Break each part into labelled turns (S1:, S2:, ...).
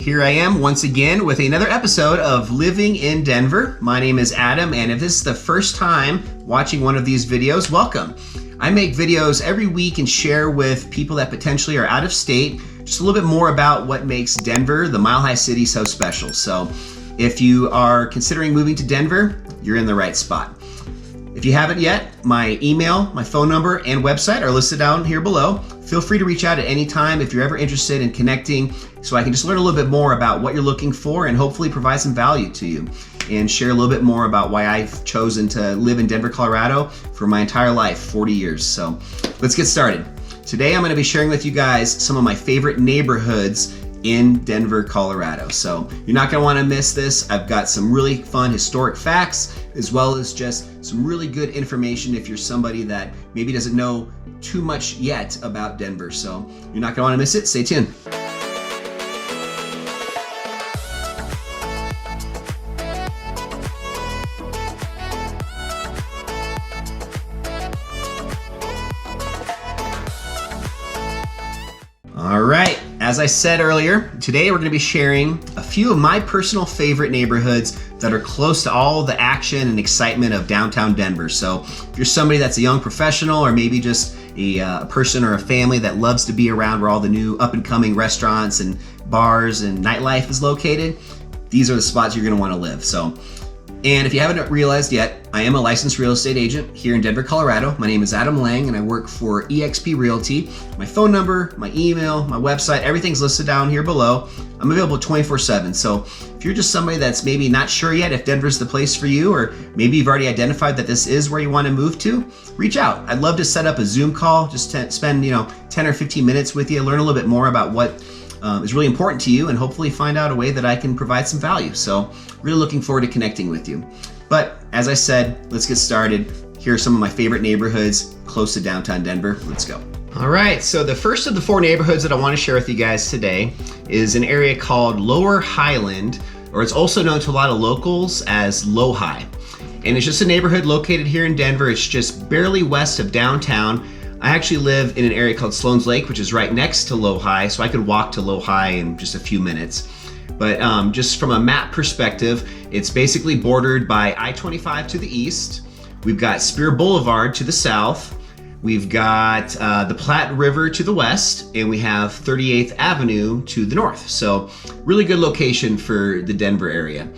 S1: Here I am once again with another episode of Living in Denver. My name is Adam, and if this is the first time watching one of these videos, welcome. I make videos every week and share with people that potentially are out of state just a little bit more about what makes Denver, the Mile High City, so special. So if you are considering moving to Denver, you're in the right spot. If you haven't yet, my email, my phone number, and website are listed down here below. Feel free to reach out at any time if you're ever interested in connecting so I can just learn a little bit more about what you're looking for and hopefully provide some value to you and share a little bit more about why I've chosen to live in Denver, Colorado for my entire life, 40 years. So let's get started. Today I'm going to be sharing with you guys some of my favorite neighborhoods in Denver, Colorado. So you're not going to want to miss this. I've got some really fun historic facts as well as just some really good information if you're somebody that maybe doesn't know too much yet about Denver. So you're not going to want to miss it. Stay tuned. All right, as I said earlier, today we're going to be sharing a few of my personal favorite neighborhoods that are close to all the action and excitement of downtown Denver. So if you're somebody that's a young professional or maybe just a person or a family that loves to be around where all the new up-and-coming restaurants and bars and nightlife is located, these are the spots you're going to want to live. And if you haven't realized yet, I am a licensed real estate agent here in Denver, Colorado. My name is Adam Lang and I work for eXp Realty. My phone number, my email, my website, everything's listed down here below. I'm available 24/7. So if you're just somebody that's maybe not sure yet if Denver's the place for you, or maybe you've already identified that this is where you want to move to, reach out. I'd love to set up a Zoom call, just to spend 10 or 15 minutes with you, learn a little bit more about what is really important to you and hopefully find out a way that I can provide some value. So really looking forward to connecting with you. But as I said, let's get started. Here are some of my favorite neighborhoods close to downtown Denver. Let's go. All right, so the first of the four neighborhoods that I want to share with you guys today is an area called Lower Highland, or it's also known to a lot of locals as LoHi. And it's just a neighborhood located here in Denver. It's just barely west of downtown. I actually live in an area called Sloan's Lake, which is right next to LoHi, so I could walk to LoHi in just a few minutes. But just from a map perspective, it's basically bordered by I-25 to the east. We've got Spear Boulevard to the south. We've got the Platte River to the west, and we have 38th Avenue to the north. So really good location for the Denver area.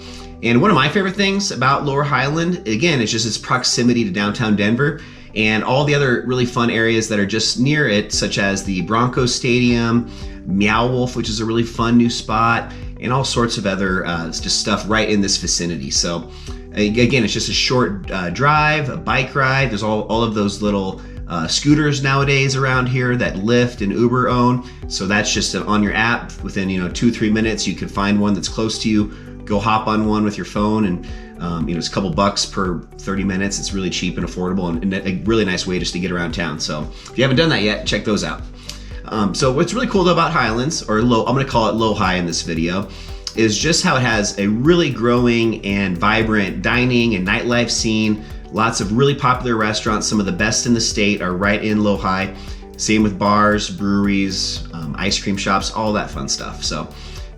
S1: And one of my favorite things about Lower Highland, again, is just its proximity to downtown Denver and all the other really fun areas that are just near it, such as the Broncos Stadium, Meow Wolf, which is a really fun new spot, and all sorts of other just stuff right in this vicinity. So again, it's just a short drive, a bike ride. There's all of those little scooters nowadays around here that Lyft and Uber own. So that's just on your app. Within 2-3 minutes, you can find one that's close to you. Go hop on one with your phone, and it's a couple bucks per 30 minutes. It's really cheap and affordable, and a really nice way just to get around town. So if you haven't done that yet, check those out. So what's really cool though about Highlands, or I'm going to call it LoHi in this video, is just how it has a really growing and vibrant dining and nightlife scene. Lots of really popular restaurants, some of the best in the state are right in LoHi. Same with bars, breweries, ice cream shops, all that fun stuff.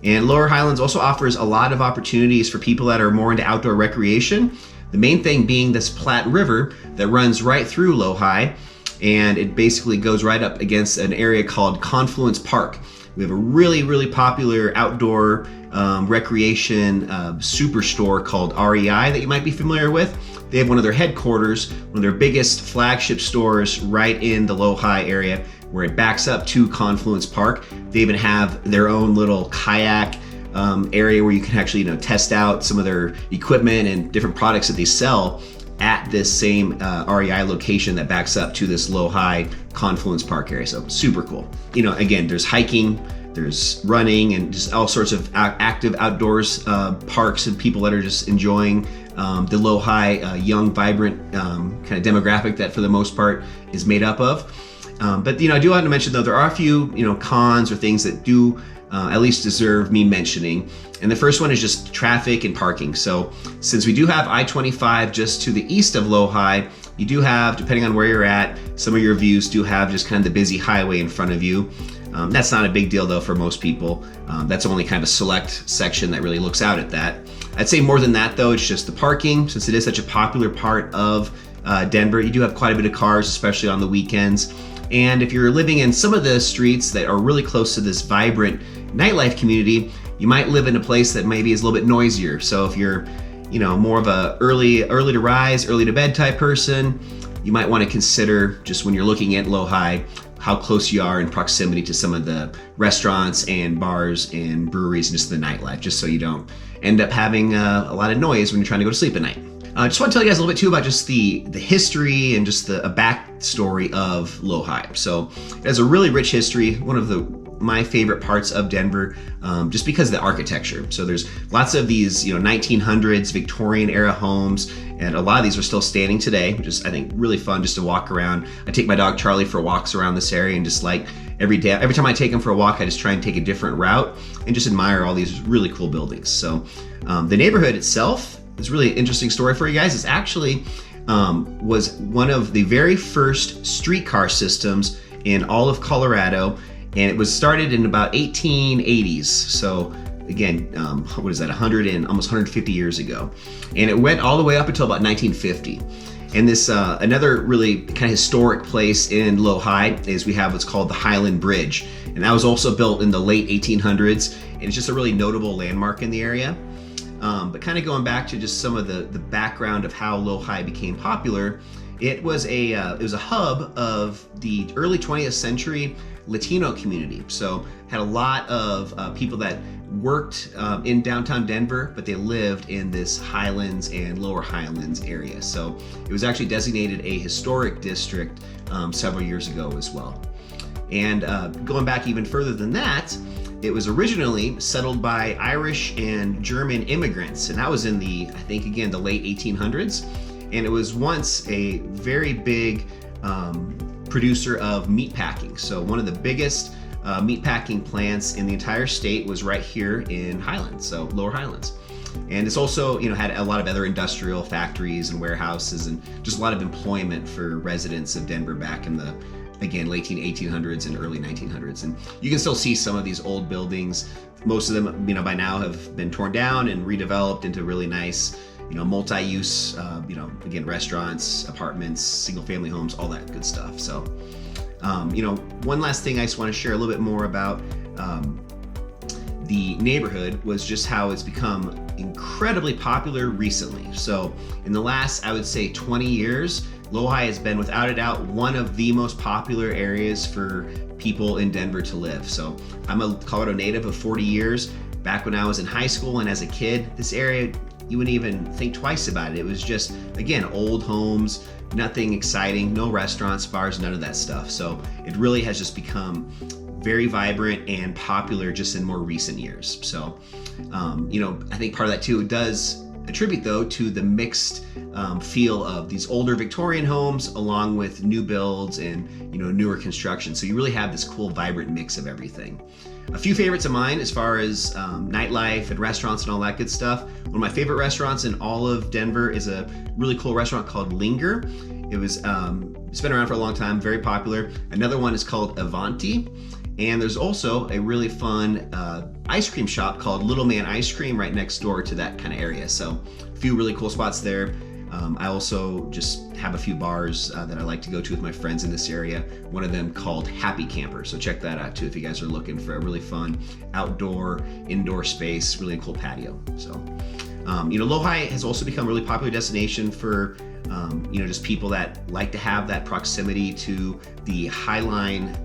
S1: And Lower Highlands also offers a lot of opportunities for people that are more into outdoor recreation. The main thing being this Platte River that runs right through LoHi, and it basically goes right up against an area called Confluence Park. We have a really, really popular outdoor recreation superstore called REI that you might be familiar with. They have one of their headquarters, one of their biggest flagship stores right in the LoHi area, where it backs up to Confluence Park. They even have their own little kayak area where you can actually test out some of their equipment and different products that they sell at this same REI location that backs up to this LoHi Confluence Park area. So super cool. Again, there's hiking, there's running, and just all sorts of active outdoors parks and people that are just enjoying the LoHi young, vibrant kind of demographic that for the most part is made up of. But I do want to mention though, there are a few cons or things that do at least deserve me mentioning. And the first one is just traffic and parking. So since we do have I-25 just to the east of LoHi, you do have, depending on where you're at, some of your views do have just kind of the busy highway in front of you. That's not a big deal though for most people. That's only kind of a select section that really looks out at that. I'd say more than that though, it's just the parking. Since it is such a popular part of Denver, you do have quite a bit of cars, especially on the weekends. And if you're living in some of the streets that are really close to this vibrant nightlife community, you might live in a place that maybe is a little bit noisier. So if you're, more of a early to rise, early to bed type person, you might want to consider, just when you're looking at LoHi, how close you are in proximity to some of the restaurants and bars and breweries and just the nightlife, just so you don't end up having a lot of noise when you're trying to go to sleep at night. I just want to tell you guys a little bit too about just the history and just a backstory of LoHi. So it has a really rich history, one of my favorite parts of Denver, just because of the architecture. So there's lots of these 1900s Victorian era homes, and a lot of these are still standing today, which is, I think, really fun just to walk around. I take my dog Charlie for walks around this area, and just like every time I take him for a walk, I just try and take a different route and just admire all these really cool buildings. So the neighborhood itself is really an interesting story for you guys. It's actually was one of the very first streetcar systems in all of Colorado, and it was started in about 1880s. So again, what is that, almost 150 years ago. And it went all the way up until about 1950. And this, another really kind of historic place in LoHi is we have what's called the Highland Bridge. And that was also built in the late 1800s. And it's just a really notable landmark in the area. But kind of going back to just some of the background of how LoHi became popular, it was a hub of the early 20th century Latino community. So had a lot of people that worked in downtown Denver, but they lived in this Highlands and Lower Highlands area. So it was actually designated a historic district several years ago as well. And going back even further than that, it was originally settled by Irish and German immigrants, and that was in the late 1800s. And it was once a very big producer of meat packing. So one of the biggest meat packing plants in the entire state was right here in Highlands, so Lower Highlands. And it's also, had a lot of other industrial factories and warehouses and just a lot of employment for residents of Denver back in the, again, late 1800s and early 1900s. And you can still see some of these old buildings. Most of them, by now have been torn down and redeveloped into really nice, multi-use, again, restaurants, apartments, single-family homes, all that good stuff. So, one last thing I just want to share a little bit more about the neighborhood was just how it's become incredibly popular recently. So in the last, I would say 20 years, LoHi has been without a doubt one of the most popular areas for people in Denver to live. So I'm a Colorado native of 40 years. Back when I was in high school and as a kid, this area, you wouldn't even think twice about it. It was just, again, old homes, nothing exciting, no restaurants, bars, none of that stuff. So it really has just become very vibrant and popular just in more recent years. So, I think part of that too does attribute though to the mixed feel of these older Victorian homes along with new builds and newer construction. So you really have this cool vibrant mix of everything. A few favorites of mine as far as nightlife and restaurants and all that good stuff. One of my favorite restaurants in all of Denver is a really cool restaurant called Linger. It was it's been around for a long time, very popular. Another one is called Avanti. And there's also a really fun ice cream shop called Little Man Ice Cream right next door to that kind of area. So a few really cool spots there. I also just have a few bars that I like to go to with my friends in this area. One of them called Happy Camper. So check that out too if you guys are looking for a really fun outdoor, indoor space, really cool patio. So, LoHi has also become a really popular destination for just people that like to have that proximity to the Highline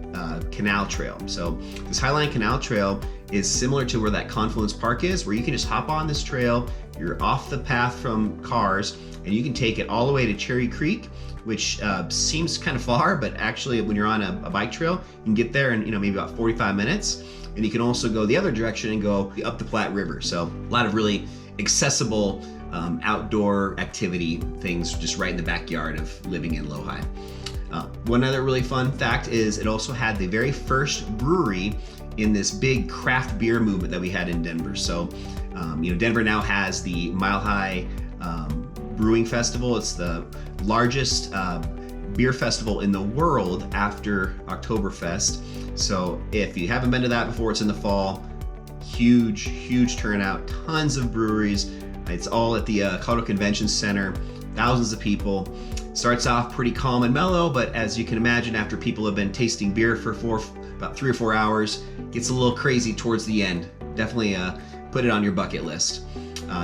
S1: Canal Trail. So this Highline Canal Trail is similar to where that Confluence Park is, where you can just hop on this trail, you're off the path from cars, and you can take it all the way to Cherry Creek, which seems kind of far, but actually when you're on a bike trail, you can get there in maybe about 45 minutes. And you can also go the other direction and go up the Platte River. So a lot of really accessible outdoor activity things just right in the backyard of living in LoHi. One other really fun fact is it also had the very first brewery in this big craft beer movement that we had in Denver. So, Denver now has the Mile High Brewing Festival. It's the largest beer festival in the world after Oktoberfest. So if you haven't been to that before, it's in the fall. Huge turnout, tons of breweries. It's all at the Colorado Convention Center, thousands of people. Starts off pretty calm and mellow, but as you can imagine, after people have been tasting beer for about 3 or 4 hours, gets a little crazy towards the end. Definitely put it on your bucket list.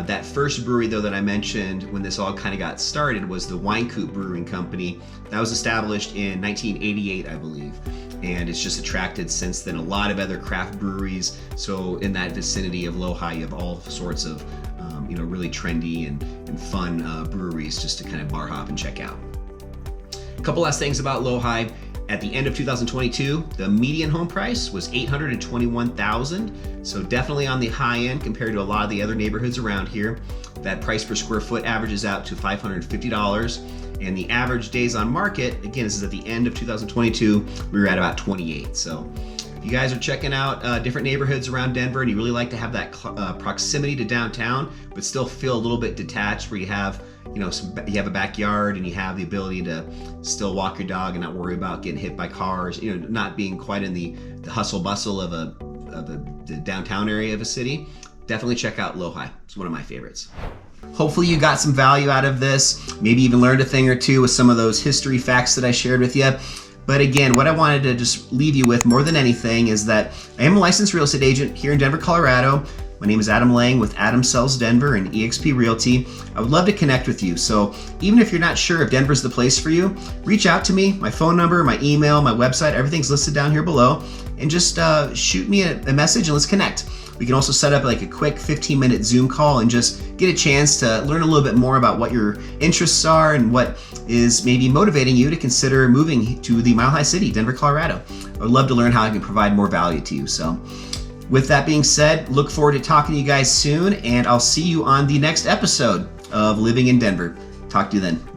S1: That first brewery, though, that I mentioned when this all kind of got started was the Wynkoop Brewing Company. That was established in 1988, I believe. And it's just attracted since then a lot of other craft breweries. So in that vicinity of LoHi, you have all sorts of really trendy and fun breweries just to kind of bar hop and check out. A couple last things about LoHi. At the end of 2022, the median home price was $821,000, so definitely on the high end compared to a lot of the other neighborhoods around here. That price per square foot averages out to $550, and the average days on market, again, this is at the end of 2022, we were at about 28. So if you guys are checking out different neighborhoods around Denver and you really like to have that proximity to downtown, but still feel a little bit detached where you have you have a backyard and you have the ability to still walk your dog and not worry about getting hit by cars, not being quite in the hustle bustle of the downtown area of a city, definitely check out LoHi. It's one of my favorites. Hopefully you got some value out of this, maybe even learned a thing or two with some of those history facts that I shared with you. But again, what I wanted to just leave you with more than anything is that I am a licensed real estate agent here in Denver, Colorado. My name is Adam Lang with Adam Sells Denver and eXp Realty. I would love to connect with you. So even if you're not sure if Denver's the place for you, reach out to me. My phone number, my email, my website, everything's listed down here below. And just shoot me a message and let's connect. We can also set up like a quick 15-minute Zoom call and just get a chance to learn a little bit more about what your interests are and what is maybe motivating you to consider moving to the Mile High City, Denver, Colorado. I would love to learn how I can provide more value to you. So with that being said, look forward to talking to you guys soon, and I'll see you on the next episode of Living in Denver. Talk to you then.